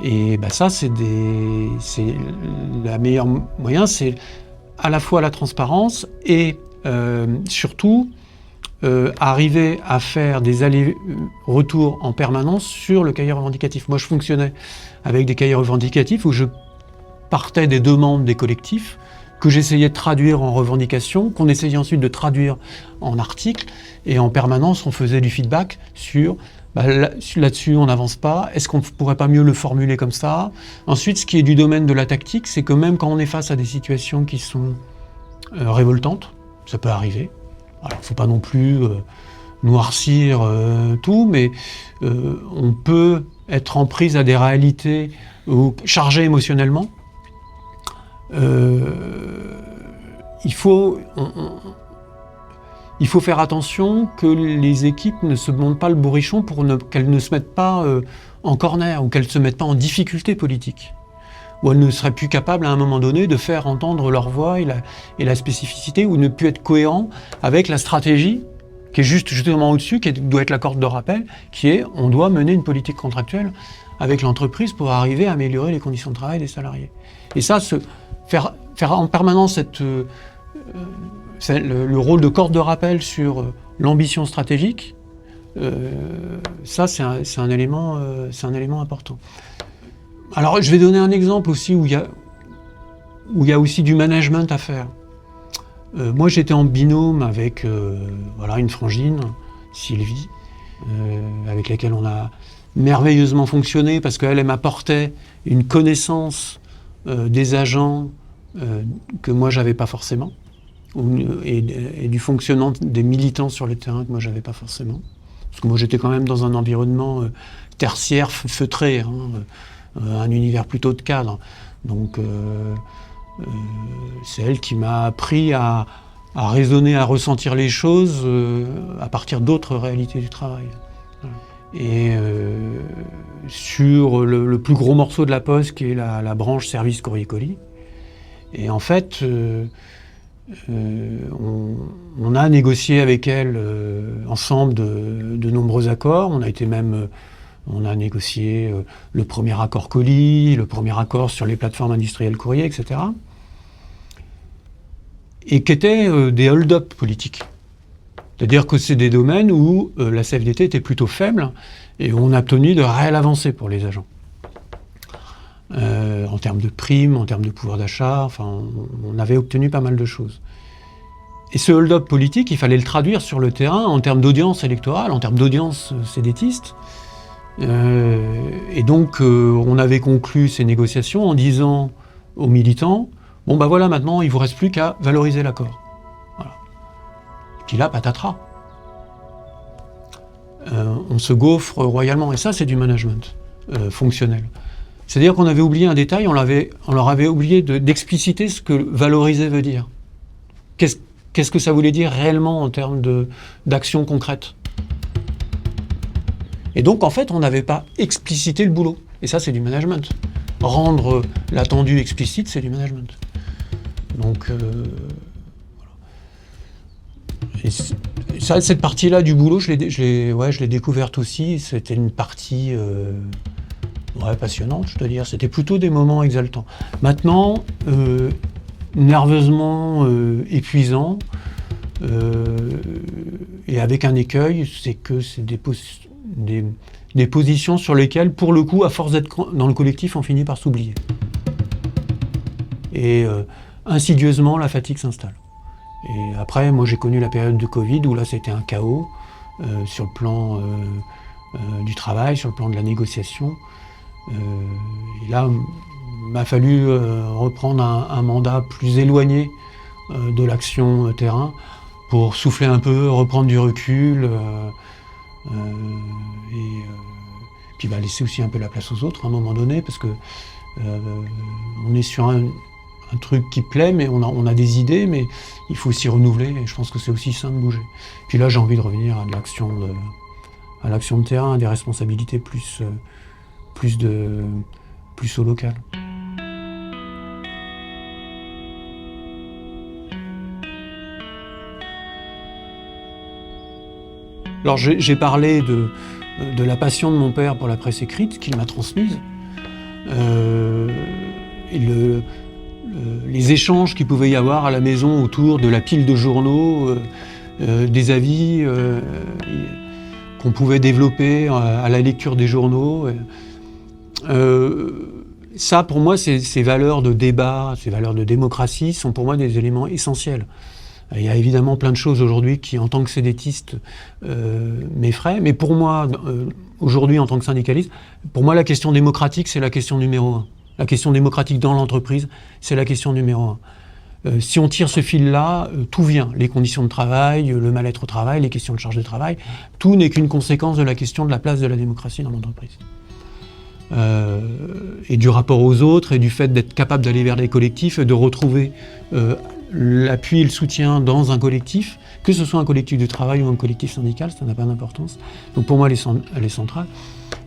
Et ça, c'est la meilleure moyen, c'est à la fois la transparence et surtout arriver à faire des allers-retours en permanence sur le cahier revendicatif. Moi, je fonctionnais avec des cahiers revendicatifs où je partais des demandes des collectifs, que j'essayais de traduire en revendications, qu'on essayait ensuite de traduire en articles, et en permanence, on faisait du feedback sur là-dessus, on n'avance pas, est-ce qu'on ne pourrait pas mieux le formuler comme ça? Ensuite, ce qui est du domaine de la tactique, c'est que même quand on est face à des situations qui sont révoltantes, ça peut arriver. Il ne faut pas non plus noircir tout, mais on peut être en prise à des réalités chargées émotionnellement. Il faut faire attention que les équipes ne se montent pas le bourrichon pour qu'elles ne se mettent pas en corner ou qu'elles ne se mettent pas en difficulté politique. Ou elles ne seraient plus capables à un moment donné de faire entendre leur voix et la spécificité, ou ne plus être cohérent avec la stratégie qui est justement au-dessus, qui doit être la corde de rappel, qui est on doit mener une politique contractuelle avec l'entreprise pour arriver à améliorer les conditions de travail des salariés. Et ça, faire en permanence le rôle de corde de rappel sur l'ambition stratégique, ça c'est un élément important. Alors je vais donner un exemple aussi où il y a aussi du management à faire. Moi j'étais en binôme avec une frangine, Sylvie, avec laquelle on a merveilleusement fonctionné parce qu'elle m'apportait une connaissance des agents que moi j'avais pas forcément, et du fonctionnement des militants sur le terrain que moi j'avais pas forcément. Parce que moi j'étais quand même dans un environnement tertiaire, feutré, un univers plutôt de cadre. Donc c'est elle qui m'a appris à raisonner, à ressentir les choses à partir d'autres réalités du travail. Voilà. Et sur le plus gros morceau de la Poste, qui est la branche service courrier-colis, et en fait, on a négocié avec elle ensemble de nombreux accords. On a négocié le premier accord colis, le premier accord sur les plateformes industrielles courrier, etc. Et qui étaient des hold-up politiques. C'est-à-dire que c'est des domaines où la CFDT était plutôt faible et où on a obtenu de réelles avancées pour les agents. En termes de primes, en termes de pouvoir d'achat, on avait obtenu pas mal de choses. Et ce hold-up politique, il fallait le traduire sur le terrain en termes d'audience électorale, en termes d'audience sédétiste. Et donc, on avait conclu ces négociations en disant aux militants, voilà, maintenant, il ne vous reste plus qu'à valoriser l'accord. Voilà. Et puis là, patatras. On se gaufre royalement. Et ça, c'est du management fonctionnel. C'est-à-dire qu'on avait oublié un détail, on leur avait oublié d'expliciter ce que valoriser veut dire. Qu'est-ce que ça voulait dire réellement en termes d'action concrète? Et donc, en fait, on n'avait pas explicité le boulot. Et ça, c'est du management. Rendre l'attendu explicite, c'est du management. Donc, voilà. Et ça, cette partie-là du boulot, je l'ai découverte aussi. C'était une partie passionnante, je dois dire. C'était plutôt des moments exaltants. Maintenant, nerveusement épuisant, et avec un écueil, c'est que c'est des positions sur lesquelles, pour le coup, à force d'être dans le collectif, on finit par s'oublier. Et insidieusement, la fatigue s'installe. Et après, moi j'ai connu la période de Covid où là c'était un chaos sur le plan du travail, sur le plan de la négociation. Et là, il m'a fallu reprendre un mandat plus éloigné de l'action terrain pour souffler un peu, reprendre du recul et puis laisser aussi un peu la place aux autres à un moment donné, parce que On est sur un truc qui plaît, mais on a des idées, mais il faut aussi renouveler, et je pense que c'est aussi sain de bouger. Puis là, j'ai envie de revenir à l'action de terrain, à des responsabilités plus au local. Alors j'ai parlé de la passion de mon père pour la presse écrite, qu'il m'a transmise. Et les échanges qu'il pouvait y avoir à la maison autour de la pile de journaux, des avis qu'on pouvait développer à la lecture des journaux. Ça, pour moi, ces valeurs de débat, ces valeurs de démocratie sont pour moi des éléments essentiels. Il y a évidemment plein de choses aujourd'hui qui, en tant que sédétiste, m'effraient. Mais pour moi, aujourd'hui, en tant que syndicaliste, pour moi, la question démocratique, c'est la question numéro 1. La question démocratique dans l'entreprise, c'est la question numéro 1. Si on tire ce fil-là, tout vient. Les conditions de travail, le mal-être au travail, les questions de charge de travail, tout n'est qu'une conséquence de la question de la place de la démocratie dans l'entreprise. Et du rapport aux autres, et du fait d'être capable d'aller vers des collectifs, et de retrouver l'appui et le soutien dans un collectif, que ce soit un collectif de travail ou un collectif syndical, ça n'a pas d'importance. Donc pour moi, elle est centrale.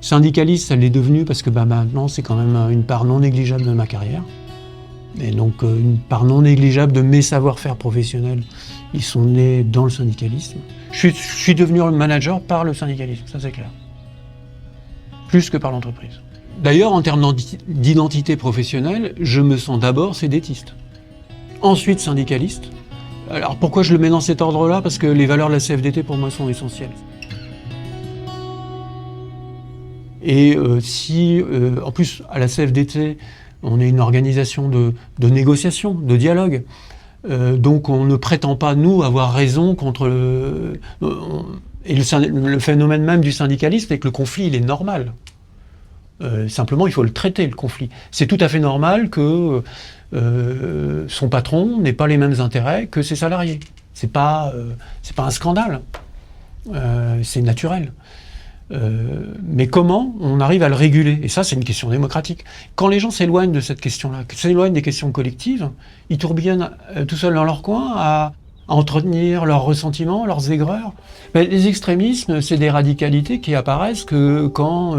Syndicaliste, elle est devenue parce que maintenant, c'est quand même une part non négligeable de ma carrière. Et donc une part non négligeable de mes savoir-faire professionnels, ils sont nés dans le syndicalisme. Je suis devenu manager par le syndicalisme, ça c'est clair. Plus que par l'entreprise. D'ailleurs, en termes d'identité professionnelle, je me sens d'abord sédétiste. Ensuite syndicaliste. Alors pourquoi je le mets dans cet ordre-là? Parce que les valeurs de la CFDT pour moi sont essentielles. Et en plus à la CFDT, on est une organisation de négociation, de dialogue. Donc on ne prétend pas, nous, avoir raison contre et le phénomène même du syndicalisme, c'est que le conflit, il est normal. Simplement, il faut le traiter, le conflit. C'est tout à fait normal que son patron n'ait pas les mêmes intérêts que ses salariés. C'est pas un scandale. C'est naturel. Mais comment on arrive à le réguler? Et ça, c'est une question démocratique. Quand les gens s'éloignent de cette question-là, s'éloignent des questions collectives, ils tourbillonnent tout seuls dans leur coin à entretenir leurs ressentiments, leurs aigreurs. Mais les extrémismes, c'est des radicalités qui apparaissent que quand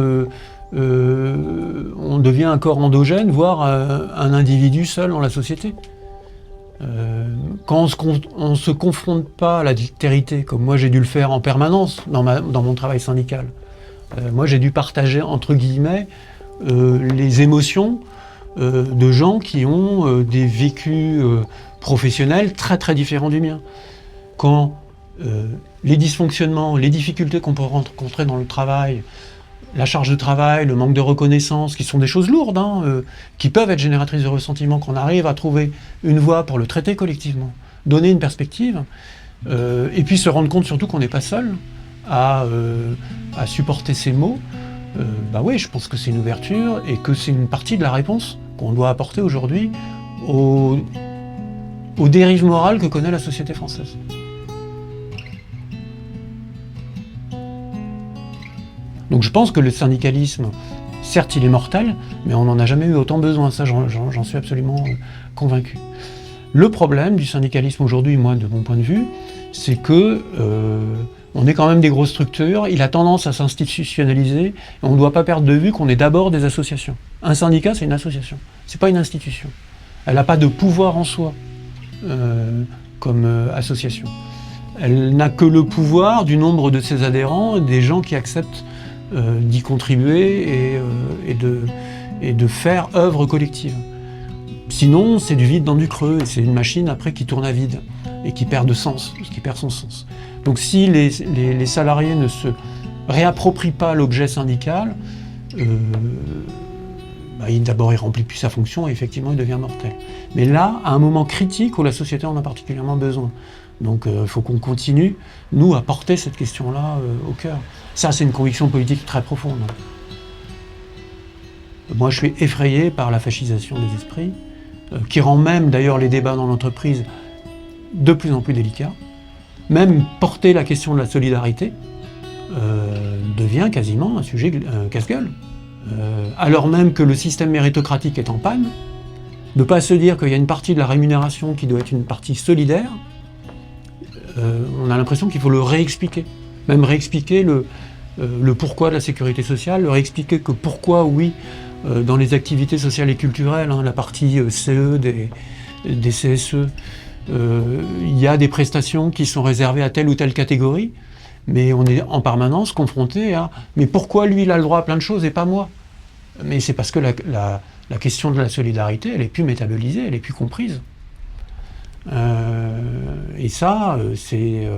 on devient un corps endogène, voire un individu seul dans la société. Quand on ne se confronte pas à la altérité, comme moi j'ai dû le faire en permanence dans mon travail syndical, moi j'ai dû partager, entre guillemets, les émotions de gens qui ont des vécus professionnels très très différents du mien. Quand les dysfonctionnements, les difficultés qu'on peut rencontrer dans le travail, la charge de travail, le manque de reconnaissance, qui sont des choses lourdes, qui peuvent être génératrices de ressentiment, qu'on arrive à trouver une voie pour le traiter collectivement, donner une perspective, et puis se rendre compte surtout qu'on n'est pas seul à supporter ces maux, oui, je pense que c'est une ouverture et que c'est une partie de la réponse qu'on doit apporter aujourd'hui aux dérives morales que connaît la société française. Donc je pense que le syndicalisme, certes il est mortel, mais on n'en a jamais eu autant besoin, ça j'en suis absolument convaincu. Le problème du syndicalisme aujourd'hui, moi de mon point de vue, c'est que on est quand même des grosses structures, il a tendance à s'institutionnaliser, et on ne doit pas perdre de vue qu'on est d'abord des associations. Un syndicat, c'est une association, c'est pas une institution. Elle n'a pas de pouvoir en soi comme association. Elle n'a que le pouvoir du nombre de ses adhérents, des gens qui acceptent d'y contribuer et de faire œuvre collective. Sinon, c'est du vide dans du creux, et c'est une machine après qui tourne à vide, et qui perd de sens, qui perd son sens. Donc si les salariés ne se réapproprient pas l'objet syndical, d'abord il ne remplit plus sa fonction, et effectivement il devient mortel. Mais là, à un moment critique où la société en a particulièrement besoin. Donc il faut qu'on continue, nous, à porter cette question-là au cœur. Ça, c'est une conviction politique très profonde. Moi, je suis effrayé par la fascisation des esprits, qui rend même, d'ailleurs, les débats dans l'entreprise de plus en plus délicats. Même porter la question de la solidarité devient quasiment un sujet casse-gueule. alors même que le système méritocratique est en panne, de ne pas se dire qu'il y a une partie de la rémunération qui doit être une partie solidaire, on a l'impression qu'il faut le réexpliquer. Même réexpliquer le pourquoi de la sécurité sociale, le réexpliquer que pourquoi, oui, dans les activités sociales et culturelles, la partie CE des CSE, il y a des prestations qui sont réservées à telle ou telle catégorie, mais on est en permanence confronté à « mais pourquoi lui il a le droit à plein de choses et pas moi ?» Mais c'est parce que la question de la solidarité, elle est plus métabolisée, elle est plus comprise. Et ça, c'est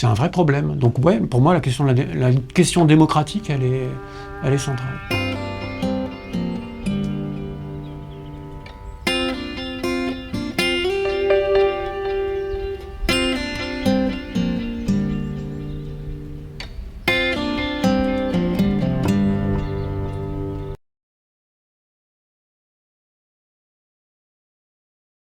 un vrai problème. Donc ouais, pour moi, la question démocratique, elle est centrale.